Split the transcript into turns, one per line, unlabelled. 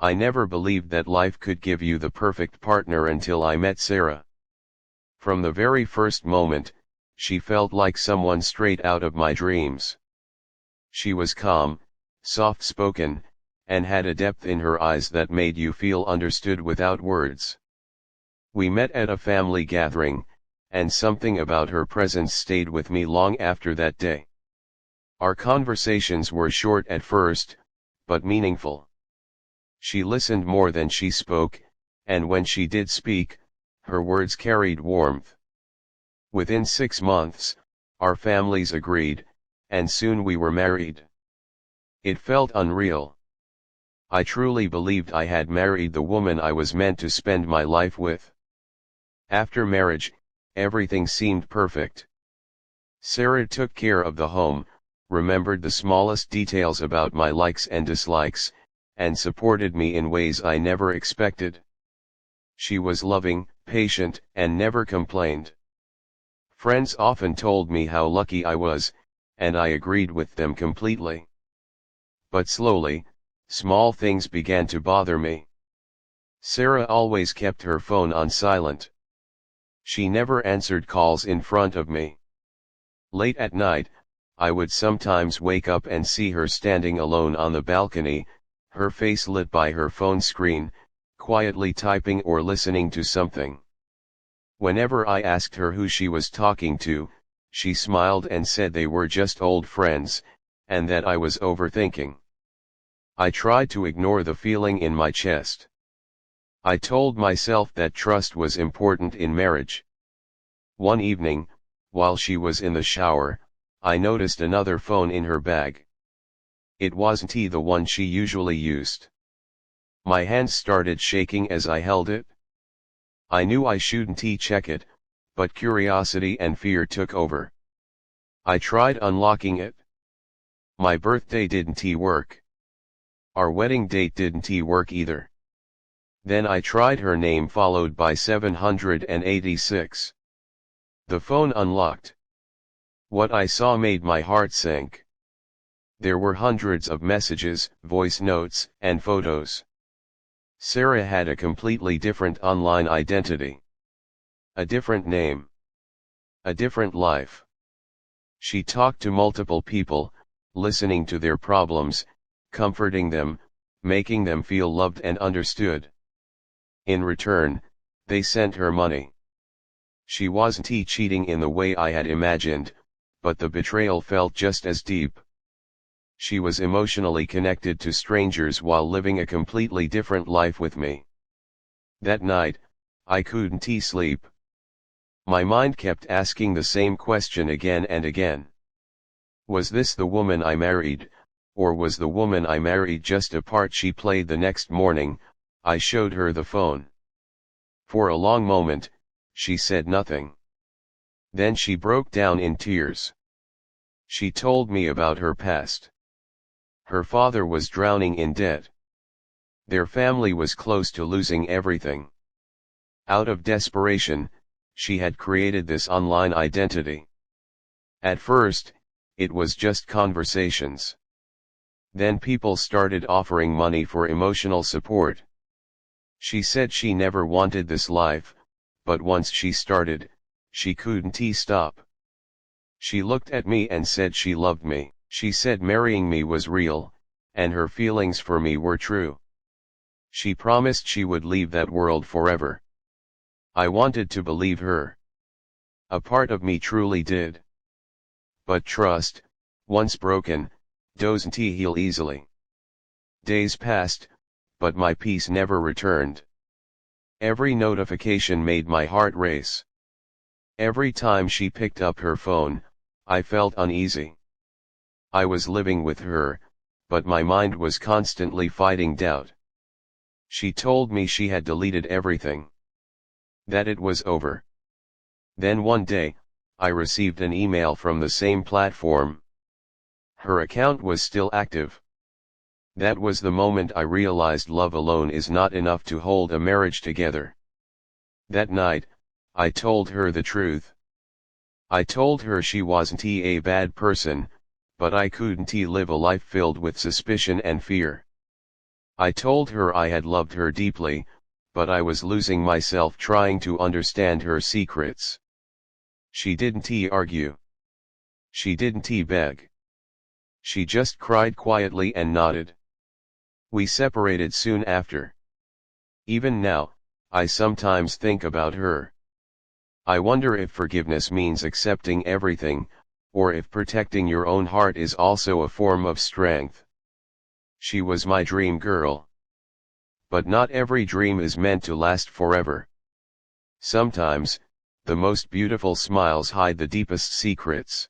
I never believed that life could give you the perfect partner until I met Sarah. From the very first moment, she felt like someone straight out of my dreams. She was calm, soft-spoken, and had a depth in her eyes that made you feel understood without words. We met at a family gathering, and something about her presence stayed with me long after that day. Our conversations were short at first, but meaningful. She listened more than she spoke, and when she did speak, her words carried warmth. Within 6 months, our families agreed, and soon we were married. It felt unreal. I truly believed I had married the woman I was meant to spend my life with. After marriage, everything seemed perfect. Sarah took care of the home, remembered the smallest details about my likes and dislikes, and supported me in ways I never expected. She was loving, patient, and never complained. Friends often told me how lucky I was, and I agreed with them completely. But slowly, small things began to bother me. Sarah always kept her phone on silent. She never answered calls in front of me. Late at night, I would sometimes wake up and see her standing alone on the balcony, her face lit by her phone screen, quietly typing or listening to something. Whenever I asked her who she was talking to, she smiled and said they were just old friends, and that I was overthinking. I tried to ignore the feeling in my chest. I told myself that trust was important in marriage. One evening, while she was in the shower, I noticed another phone in her bag. It wasn't the one she usually used. My hands started shaking as I held it. I knew I shouldn't check it, but curiosity and fear took over. I tried unlocking it. My birthday didn't work. Our wedding date didn't work either. Then I tried her name followed by 786. The phone unlocked. What I saw made my heart sink. There were hundreds of messages, voice notes, and photos. Sarah had a completely different online identity. A different name. A different life. She talked to multiple people, listening to their problems, comforting them, making them feel loved and understood. In return, they sent her money. She wasn't cheating in the way I had imagined, but the betrayal felt just as deep. She was emotionally connected to strangers while living a completely different life with me. That night, I couldn't sleep. My mind kept asking the same question again and again. Was this the woman I married, or was the woman I married just a part she played? The next morning, I showed her the phone. For a long moment, she said nothing. Then she broke down in tears. She told me about her past. Her father was drowning in debt. Their family was close to losing everything. Out of desperation, she had created this online identity. At first, it was just conversations. Then people started offering money for emotional support. She said she never wanted this life, but once she started, she couldn't stop. She looked at me and said she loved me. She said marrying me was real, and her feelings for me were true. She promised she would leave that world forever. I wanted to believe her. A part of me truly did. But trust, once broken, doesn't heal easily. Days passed, but my peace never returned. Every notification made my heart race. Every time she picked up her phone, I felt uneasy. I was living with her, but my mind was constantly fighting doubt. She told me she had deleted everything. That it was over. Then one day, I received an email from the same platform. Her account was still active. That was the moment I realized love alone is not enough to hold a marriage together. That night, I told her the truth. I told her she wasn't a bad person, but I couldn't live a life filled with suspicion and fear. I told her I had loved her deeply, but I was losing myself trying to understand her secrets. She didn't argue. She didn't beg. She just cried quietly and nodded. We separated soon after. Even now, I sometimes think about her. I wonder if forgiveness means accepting everything, or if protecting your own heart is also a form of strength. She was my dream girl. But not every dream is meant to last forever. Sometimes, the most beautiful smiles hide the deepest secrets.